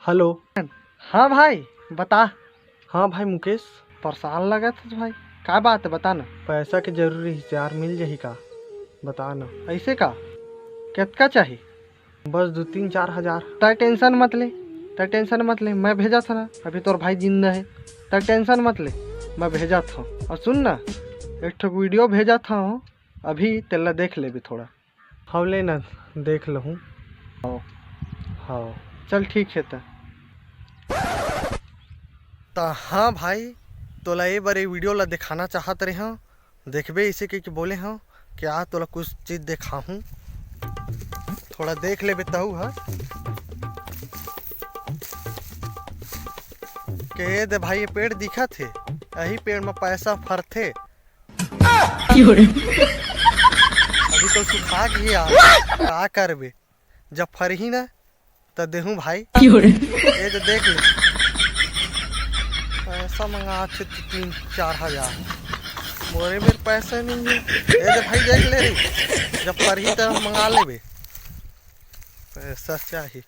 Hello. हाँ भाई बता। हाँ भाई मुकेश, परेशान लगा था भाई, क्या बात है बता ना। पैसा के जरूरी है यार, मिल जाही का? बता ना। ऐसे का कितना चाहिए? बस 2-3-4 हज़ार। टेंशन मत ले, मैं भेजा था ना, अभी तोर भाई जिंदा है। टेंशन मत ले, मैं भेजा था। और सुन ना, एक ठो वीडियो भेजा था अभी, तेला देख ले भी थोड़ा। हाँ ले ना, देख लूँ। हाँ चल ठीक है। हाँ भाई, तोला ये बार वीडियो ला दिखाना चाहत रहे हाँ, देखबे इसे के बोले हाँ क्या तोला कुछ चीज़ देखा हूँ, थोड़ा देख ले बताऊ। हाँ के दे भाई, ये पेड़ दिखा थे, यही पेड़ में पैसा फरथे। अभी तो सुखा गया, क्या करबे, जब फरही ना तो देहूँ भाई। ये तो देख ले, पैसा मंगा थे 3-4 हज़ार, मोरे मेरे पैसा नहीं है। ये तो भाई देख ले रे, जब फरही तो मंगा लेबे, पैसा चाहिए।